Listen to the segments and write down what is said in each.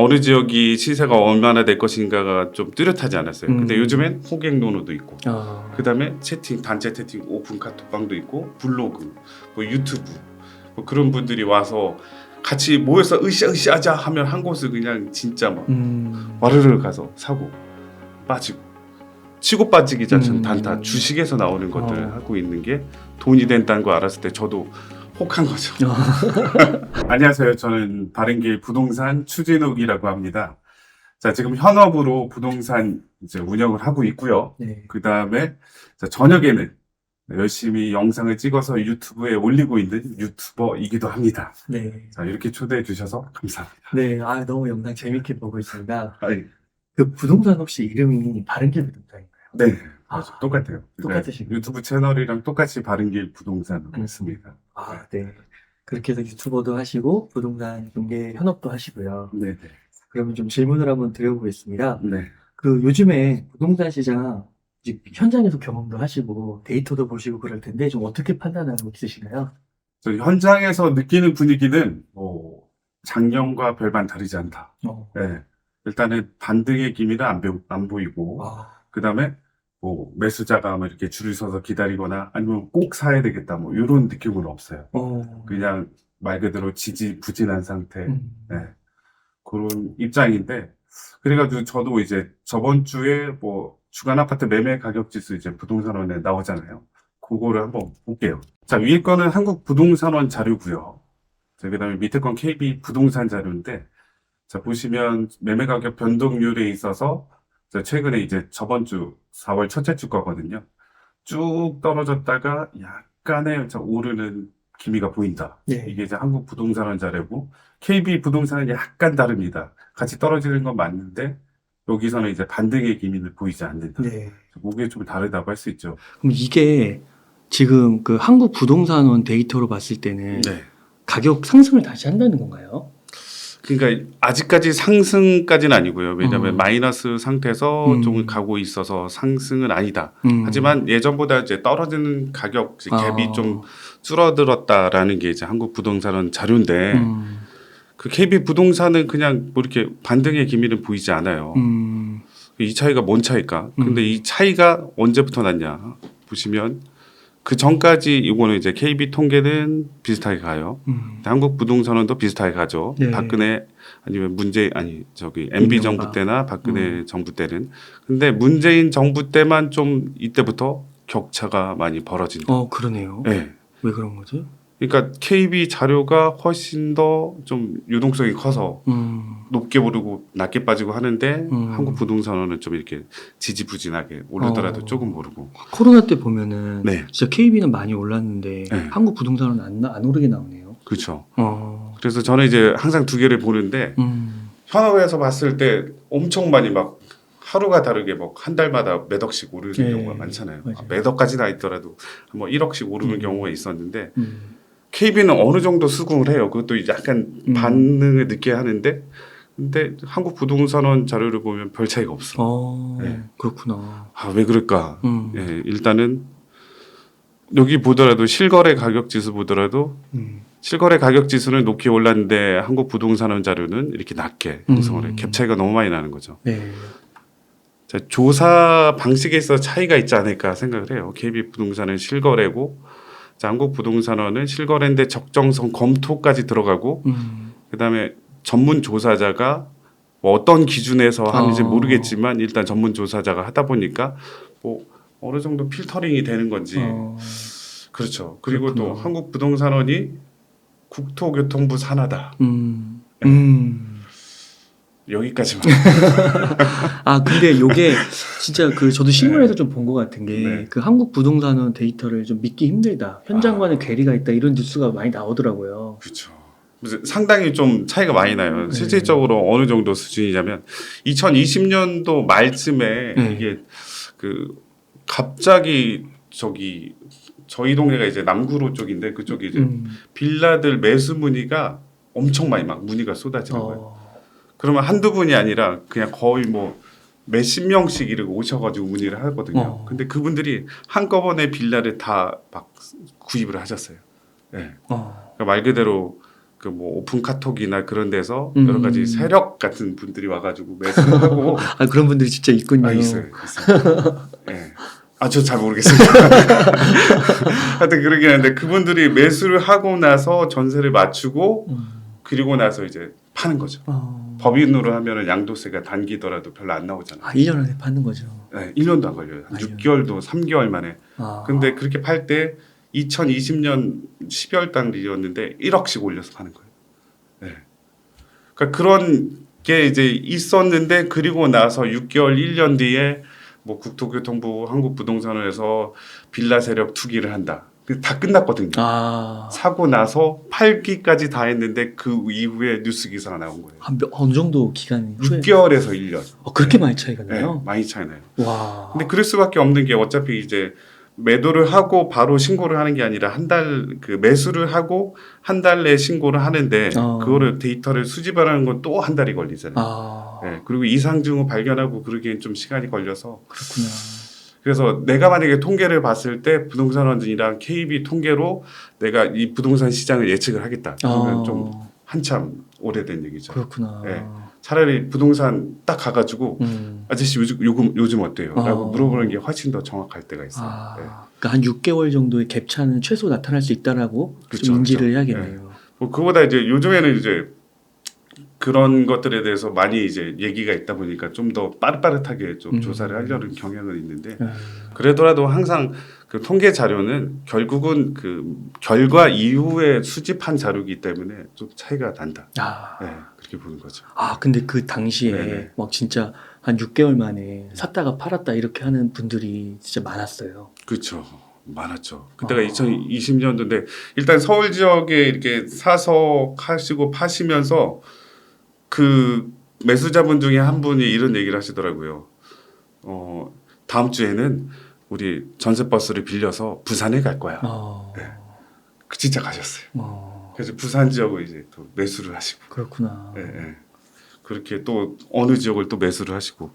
어느 지역이 시세가 얼마나 될 것인가가 좀 뚜렷하지 않았어요. 근데 요즘엔 호객 노노도 있고, 그다음에 채팅, 단체 채팅, 오픈 카톡방도 있고, 블로그, 뭐 유튜브, 뭐 그런 분들이 와서 같이 모여서 으쌰으쌰하자 하면 한 곳을 그냥 진짜 막 와르르 가서 사고 빠지고 치고 빠지기 자체는 단타 주식에서 나오는 것들을 하고 있는 게 돈이 된다는 거 알았을 때 저도 혹한 거죠. 안녕하세요. 저는 바른길 부동산 추진욱이라고 합니다. 자, 지금 현업으로 부동산 이제 운영을 하고 있고요. 네. 그 다음에 저녁에는 열심히 영상을 찍어서 유튜브에 올리고 있는 유튜버이기도 합니다. 네. 자, 이렇게 초대해 주셔서 감사합니다. 네. 아, 너무 영상 재밌게 보고 있습니다. 아이, 그 부동산 혹시 이름이 바른길 부동산인가요? 네, 맞아. 똑같아요. 똑같으신가요? 유튜브 채널이랑 똑같이 바른길 부동산으로 했습니다. 아, 네. 그렇게 해서 유튜버도 하시고 부동산 중개 현업도 하시고요. 네, 그러면 좀 질문을 한번 드려보겠습니다. 네. 그 요즘에 부동산 시장 이제 현장에서 경험도 하시고 데이터도 보시고 그럴 텐데 좀 어떻게 판단하고 있으신가요? 저 현장에서 느끼는 분위기는 뭐 작년과 별반 다르지 않다. 네. 일단은 반등의 기미는 안 보이고, 그 다음에 뭐 매수자가 뭐 이렇게 줄을 서서 기다리거나 아니면 꼭 사야 되겠다 뭐 이런 느낌은 없어요. 그냥 말 그대로 지지부진한 상태. 네. 그런 입장인데, 그래가지고 저도 이제 저번 주에 뭐 주간 아파트 매매 가격 지수 이제 부동산원에 나오잖아요. 그거를 한번 볼게요. 자, 위에 거는 한국 부동산원 자료고요. 자, 그다음에 밑에 건 KB 부동산 자료인데, 자, 보시면 매매 가격 변동률에 있어서 자, 최근에 이제 저번 주 4월 첫째 주 거거든요. 쭉 떨어졌다가 약간의 오르는 기미가 보인다. 네. 이게 이제 한국 부동산원 자료고, KB 부동산은 약간 다릅니다. 같이 떨어지는 건 맞는데 여기서는 이제 반등의 기미를 보이지 않는다. 네. 그게 좀 다르다고 할 수 있죠. 그럼 이게 지금 그 한국 부동산원 데이터로 봤을 때는 네. 가격 상승을 다시 한다는 건가요? 그러니까 아직까지 상승까지는 아니고요. 왜냐하면 마이너스 상태에서 좀 가고 있어서 상승은 아니다. 하지만 예전보다 이제 떨어지는 가격 갭이 좀 줄어들었다라는 게 이제 한국 부동산원 자료인데 그 KB 부동산은 그냥 뭐 이렇게 반등의 기미는 보이지 않아요. 이 차이가 뭔 차이일까? 근데 이 차이가 언제부터 났냐 보시면 그 전까지 이거는 이제 KB 통계는 비슷하게 가요. 한국 부동산원도 비슷하게 가죠. 네. 박근혜 아니면 MB 정부 때나 박근혜 정부 때는. 근데 문재인 정부 때만 좀 이때부터 격차가 많이 벌어진다. 그러네요. 네. 왜 그런 거지? 그러니까 KB 자료가 훨씬 더 좀 유동성이 커서 높게 오르고 낮게 빠지고 하는데 한국 부동산원은 좀 이렇게 지지부진하게 오르더라도 조금 오르고. 코로나 때 보면은 네. 진짜 KB는 많이 올랐는데 네. 한국 부동산은 안 오르게 나오네요. 그렇죠. 그래서 저는 이제 항상 두 개를 보는데 현업에서 봤을 때 엄청 많이 막 하루가 다르게 뭐 한 달마다 몇 억씩 오르는 네. 경우가 많잖아요. 맞아요. 몇 억까지는 아니더라도 뭐 1억씩 오르는 경우가 있었는데 KB는 어느 정도 수긍을 해요. 그것도 약간 반응을 늦게 하는데 근데 한국 부동산원 자료를 보면 별 차이가 없어. 네. 그렇구나. 아, 왜 그럴까? 예, 일단은 여기 보더라도 실거래 가격 지수 보더라도 실거래 가격 지수는 높게 올랐는데 한국 부동산원 자료는 이렇게 낮게 형성을 해요. 갭 차이가 너무 많이 나는 거죠. 네. 자, 조사 방식에 있어 차이가 있지 않을까 생각을 해요. KB 부동산은 실거래고 자, 한국 부동산원은 실거래인데 적정성 검토까지 들어가고 그다음에 전문 조사자가 뭐 어떤 기준에서 하는지 모르겠지만 일단 전문 조사자가 하다 보니까 뭐 어느 정도 필터링이 되는 건지 그렇죠. 그리고 그렇구나. 또 한국 부동산원이 국토교통부 산하다. 여기까지만. 근데 요게 진짜 그 저도 신문에서 좀 본 것 같은 게 그 한국 부동산원 데이터를 좀 믿기 힘들다. 현장과는 괴리가 있다. 이런 뉴스가 많이 나오더라고요. 그렇죠. 상당히 좀 차이가 많이 나요. 실질적으로 어느 정도 수준이냐면 2020년도 말쯤에 이게 그 갑자기 저희 동네가 이제 남구로 쪽인데 그쪽에 이제 빌라들 매수 문의가 엄청 많이 막 문의가 쏟아지는 거예요. 그러면 한두 분이 아니라 그냥 거의 뭐 몇십 명씩 이렇게 오셔가지고 문의를 하거든요. 근데 그분들이 한꺼번에 빌라를 다 막 구입을 하셨어요. 네. 그러니까 말 그대로 그 뭐 오픈 카톡이나 그런 데서 음. 여러 가지 세력 같은 분들이 와가지고 매수를 하고 아, 그런 분들이 진짜 있군요. 있어요. 예. 저 잘 모르겠어요. 하여튼 그러긴 한데 그분들이 매수를 하고 나서 전세를 맞추고 그리고 나서 이제 파는 거죠. 법인으로 하면은 양도세가 단기더라도 별로 안 나오잖아요. 1년 안에 파는 거죠. 네, 1년도 안 걸려요. 한 6개월도 3개월 만에. 근데 그렇게 팔 때 2020년 12월 달이었는데 1억씩 올려서 파는 거예요. 네. 그러니까 그런 게 이제 있었는데 그리고 나서 6개월, 1년 뒤에 뭐 국토교통부, 한국부동산원에서 빌라 세력 투기를 한다. 다 끝났거든요. 사고 나서 팔기까지 다 했는데 그 이후에 뉴스 기사가 나온 거예요. 어느 정도 기간? 6개월에서 1년. 그렇게 많이 차이가 나요? 네, 많이 차이 나요. 와. 근데 그럴 수밖에 없는 게 어차피 이제 매도를 하고 바로 신고를 하는 게 아니라 그 매수를 하고 한 달 내에 신고를 하는데 그거를 데이터를 수집하는 건 또 한 달이 걸리잖아요. 네, 그리고 이상 징후 발견하고 그러기엔 좀 시간이 걸려서. 그렇구나. 그래서 내가 만약에 통계를 봤을 때 부동산원이랑 KB 통계로 내가 이 부동산 시장을 예측을 하겠다. 그러면 좀 한참 오래된 얘기죠. 그렇구나. 네. 차라리 부동산 딱 가가지고 아저씨 요즘 어때요? 라고 물어보는 게 훨씬 더 정확할 때가 있어요. 네. 그러니까 한 6개월 정도의 갭차는 최소 나타날 수 있다라고 그렇죠, 좀 인지를 그렇죠. 해야겠네요. 네. 뭐 그거보다 이제 요즘에는 이제 그런 것들에 대해서 많이 이제 얘기가 있다 보니까 좀 더 빠릿빠릿하게 좀 조사를 하려는 경향은 있는데 그래도라도 항상 그 통계 자료는 결국은 그 결과 이후에 수집한 자료이기 때문에 좀 차이가 난다. 네, 그렇게 보는 거죠. 근데 그 당시에 네네. 막 진짜 한 6개월 만에 샀다가 팔았다 이렇게 하는 분들이 진짜 많았어요. 그렇죠. 많았죠. 그때가 2020년도인데 일단 서울 지역에 이렇게 사서 하시고 파시면서 그 매수자분 중에 한 분이 이런 얘기를 하시더라고요. 다음 주에는 우리 전세버스를 빌려서 부산에 갈 거야. 네. 진짜 가셨어요. 그래서 부산 지역을 이제 또 매수를 하시고. 그렇구나. 네, 네. 그렇게 또 어느 지역을 또 매수를 하시고.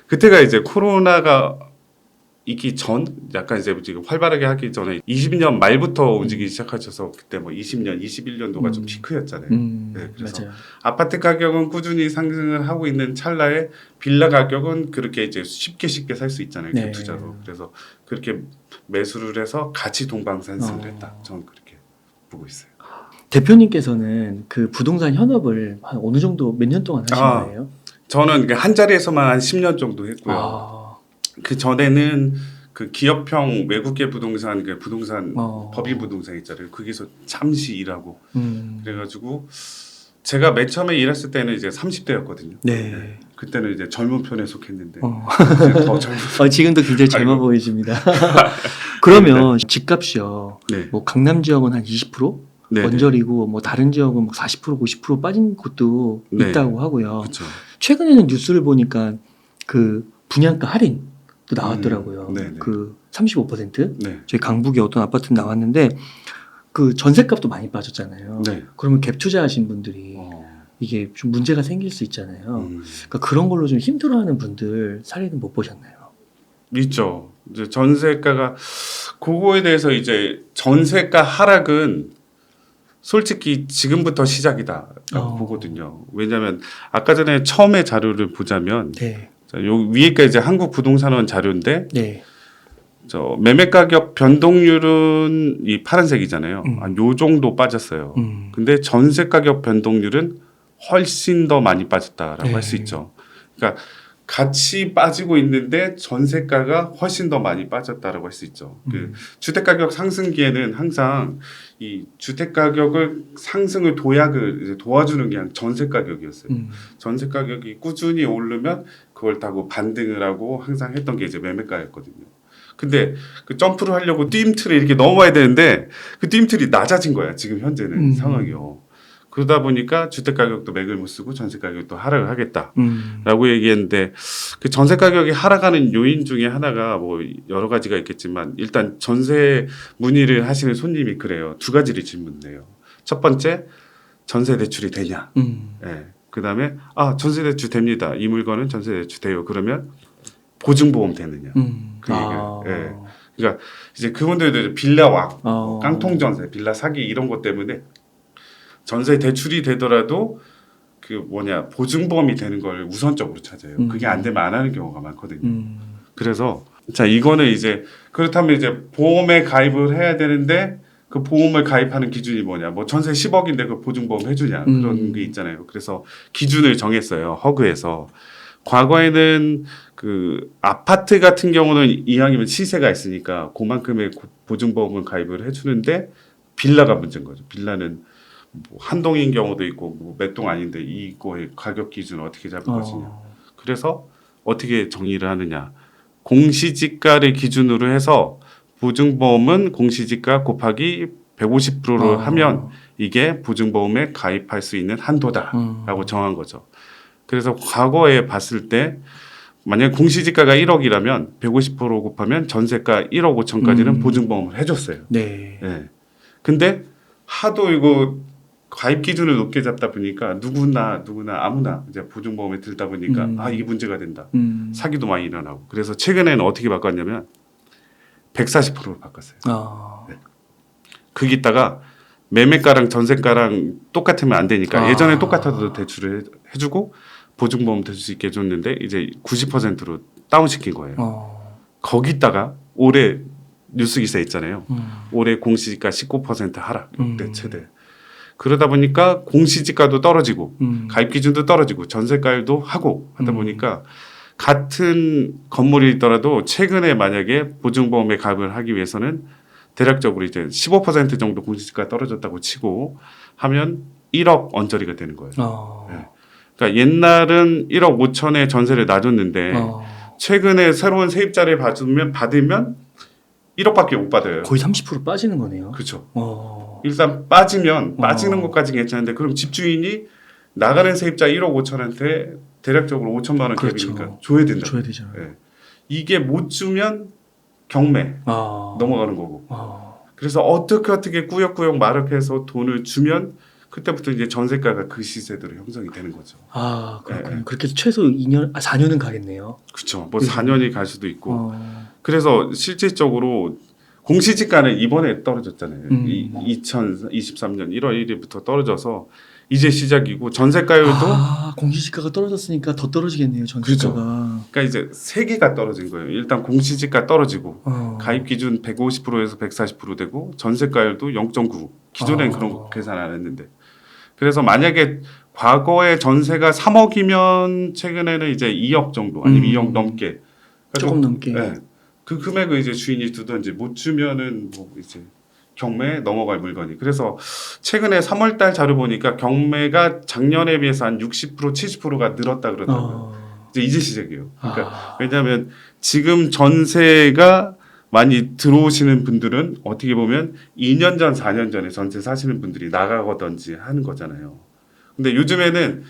그때가 이제 코로나가 있기 전, 약간 이제 지금 활발하게 하기 전에 20년 말부터 움직이기 시작하셔서 그때 뭐 20년, 21년도가 좀 피크였잖아요. 네, 그래서 맞아요. 아파트 가격은 꾸준히 상승을 하고 있는 찰나에 빌라 가격은 그렇게 이제 쉽게 살 수 있잖아요. 네. 투자로. 그래서 그렇게 매수를 해서 같이 동방산승을 했다. 저는 그렇게 보고 있어요. 대표님께서는 그 부동산 현업을 한 어느 정도 몇 년 동안 하신 거예요? 저는 한 자리에서만 한 10년 정도 했고요. 그 전에는 그 기업형 외국계 부동산, 그 부동산 법인 부동산 있잖아요. 거기서 잠시 일하고 그래가지고 제가 맨 처음에 일했을 때는 이제 30대였거든요. 네. 그때는 이제 젊은 편에 속했는데 이제 더 젊은. 지금도 굉장히 젊어 보이십니다. 그러면 집값이요. 네. 뭐 강남 지역은 한 20%? 네네. 원절이고 뭐 다른 지역은 뭐 40%, 50% 빠진 곳도 네. 있다고 하고요. 그렇죠. 최근에는 뉴스를 보니까 그 분양가 할인도 나왔더라고요. 그 35%? 네. 저희 강북에 어떤 아파트 나왔는데 그 전셋값도 많이 빠졌잖아요. 네. 그러면 갭 투자하신 분들이 이게 좀 문제가 생길 수 있잖아요. 그러니까 그런 걸로 좀 힘들어하는 분들 사례는 못 보셨나요? 있죠. 이제 전세가가 그거에 대해서 이제 전세가 하락은 솔직히 지금부터 시작이다라고 보거든요. 왜냐하면 아까 전에 처음에 자료를 보자면 네. 요 위에가 이제 한국부동산원 자료인데 네. 저 매매 가격 변동률은 이 파란색이잖아요. 요 정도 빠졌어요. 근데 전세 가격 변동률은 훨씬 더 많이 빠졌다라고 할 수 있죠. 그러니까 같이 빠지고 있는데 전세가가 훨씬 더 많이 빠졌다라고 할 수 있죠. 그 주택 가격 상승기에는 항상 이 주택 가격을 상승을 이제 도와주는 게 전세 가격이었어요. 전세 가격이 꾸준히 오르면 그걸 타고 반등을 하고 항상 했던 게 이제 매매가였거든요. 근데 그 점프를 하려고 띠임틀을 이렇게 넘어야 되는데 그 띠임틀이 낮아진 거야. 지금 현재는 상황이요. 그러다 보니까 주택 가격도 맥을 못 쓰고 전세 가격도 하락을 하겠다라고 얘기했는데 그 전세 가격이 하락하는 요인 중에 하나가 뭐 여러 가지가 있겠지만 일단 전세 문의를 하시는 손님이 그래요. 두 가지를 질문해요. 첫 번째 전세 대출이 되냐. 네. 그다음에 전세 대출 됩니다. 이 물건은 전세 대출 돼요. 그러면 보증보험 되느냐. 그 얘기예요. 네. 그러니까 이제 그분들도 빌라 왕, 깡통 전세, 빌라 사기 이런 것 때문에 전세 대출이 되더라도 그 뭐냐 보증보험이 되는 걸 우선적으로 찾아요. 그게 안 되면 안 하는 경우가 많거든요. 그래서 자 이거는 이제 그렇다면 이제 보험에 가입을 해야 되는데 그 보험을 가입하는 기준이 뭐냐? 뭐 전세 10억인데 그 보증보험 해주냐? 그런 게 있잖아요. 그래서 기준을 정했어요. 허그에서. 과거에는 그 아파트 같은 경우는 이왕이면 시세가 있으니까 그만큼의 보증보험을 가입을 해주는데 빌라가 문제인 거죠. 빌라는 뭐 한 동인 경우도 있고 뭐 몇 동 아닌데 이거의 가격 기준을 어떻게 잡을 것이냐. 그래서 어떻게 정의를 하느냐. 공시지가를 기준으로 해서 보증보험은 공시지가 곱하기 150%를 하면 이게 보증보험에 가입할 수 있는 한도다라고 정한 거죠. 그래서 과거에 봤을 때 만약에 공시지가가 1억이라면 150% 곱하면 전세가 1억 5천까지는 보증보험을 해줬어요. 네. 네. 근데 하도 이거 가입 기준을 높게 잡다 보니까 누구나 아무나 이제 보증보험에 들다 보니까 아 이게 문제가 된다. 사기도 많이 일어나고. 그래서 최근에는 어떻게 바꿨냐면 140%로 바꿨어요. 네. 거기다가 매매가랑 전세가랑 똑같으면 안 되니까 예전에 똑같아도 대출을 해주고 보증보험 될 수 있게 해줬는데 이제 90%로 다운시킨 거예요. 거기다가 올해 뉴스 기사 있잖아요. 올해 공시지가 19% 하락 역대 최대. 그러다 보니까 공시지가도 떨어지고 가입 기준도 떨어지고 전세가율도 하고 하다 보니까 같은 건물이더라도 최근에 만약에 보증보험에 가입을 하기 위해서는 대략적으로 이제 15% 정도 공시지가 떨어졌다고 치고 하면 1억 언저리가 되는 거예요. 네. 그러니까 옛날은 1억 5천에 전세를 놔줬는데 최근에 새로운 세입자를 받으면 1억밖에 못 받아요. 거의 30% 빠지는 거네요. 그렇죠. 일단 빠지는 것까지 괜찮은데 그럼 집주인이 나가는 세입자 1억 5천한테 대략적으로 5천만 원 갭이니까 그렇죠. 줘야 된다. 줘야 되잖아요. 네. 이게 못 주면 경매 넘어가는 거고. 그래서 어떻게 꾸역꾸역 마력해서 돈을 주면 그때부터 이제 전세가가 그 시세대로 형성이 되는 거죠. 아, 그렇군요. 네. 그렇게 해서 최소 4년은 가겠네요. 그렇죠. 뭐 4년이 갈 수도 있고. 그래서 실질적으로 공시지가는 이번에 떨어졌잖아요. 2023년 1월 1일부터 떨어져서 이제 시작이고 전세가율도 공시지가가 떨어졌으니까 더 떨어지겠네요. 전세가가. 그렇죠. 그러니까 이제 세 개가 떨어진 거예요. 일단 공시지가 떨어지고 가입 기준 150%에서 140% 되고 전세가율도 0.9. 기존엔 그런 거 계산 안 했는데. 그래서 만약에 과거에 전세가 3억이면 최근에는 이제 2억 정도 아니면 2억 넘게 조금 넘게. 네. 그 금액을 이제 주인이 두든지 못 주면은 뭐 이제 경매에 넘어갈 물건이. 그래서 최근에 3월달 자료 보니까 경매가 작년에 비해서 한 60% 70%가 늘었다 그러더라고요. 이제 시작이에요. 그러니까 왜냐하면 지금 전세가 많이 들어오시는 분들은 어떻게 보면 2년 전, 4년 전에 전세 사시는 분들이 나가거든지 하는 거잖아요. 근데 요즘에는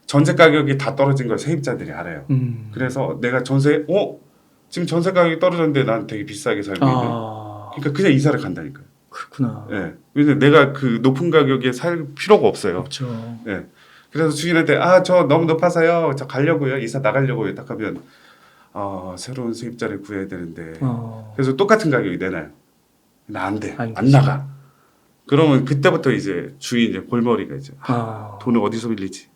전세 가격이 다 떨어진 걸 세입자들이 알아요. 그래서 내가 지금 전세 가격이 떨어졌는데 난 되게 비싸게 살고 있는. 그러니까 그냥 이사를 간다니까요. 그렇구나. 네. 왜냐면 내가 그 높은 가격에 살 필요가 없어요. 그렇죠. 네. 그래서 주인한테 저 너무 높아서요. 저 가려고요. 이사 나가려고요. 딱 하면 새로운 세입자를 구해야 되는데. 그래서 똑같은 가격이 내놔요. 나 안 돼. 안 나가. 그러면 그때부터 이제 주인 이제 골머리가 이제 돈을 어디서 빌리지.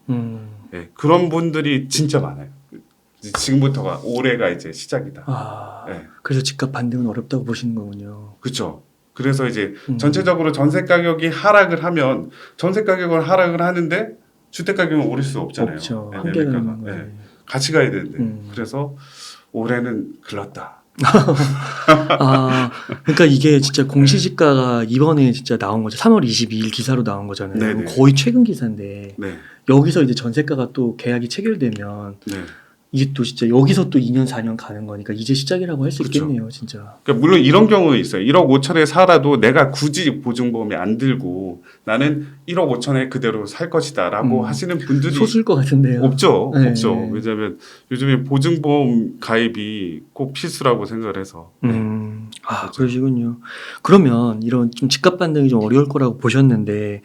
네. 그런 분들이 진짜 많아요. 지금부터가 올해가 이제 시작이다. 네. 그래서 집값 반등은 어렵다고 보시는 거군요. 그렇죠. 그래서 이제 전체적으로 전세 가격이 하락을 하면 전세 가격을 하락을 하는데 주택 가격은 오를 수 없잖아요. 없죠. 네, 한계는 네. 같이 가야 되는데 그래서 올해는 글렀다. 그러니까 이게 진짜 공시지가가 이번에 진짜 나온 거죠. 3월 22일 기사로 나온 거잖아요. 네네. 거의 최근 기사인데 네. 여기서 이제 전세가가 또 계약이 체결되면 네. 이게 또 진짜 여기서 또 2년 4년 가는 거니까 이제 시작이라고 할 수 그렇죠. 있겠네요, 진짜. 그러니까 물론 이런 경우는 있어요. 1억 5천에 살아도 내가 굳이 보증보험에 안 들고 나는 1억 5천에 그대로 살 것이다라고 하시는 분들이 소수일 것 같은데요. 없죠. 네. 없죠. 왜냐하면 요즘에 보증보험 가입이 꼭 필수라고 생각을 해서. 그러시군요. 그러면 이런 좀 집값 반등이 좀 어려울 거라고 보셨는데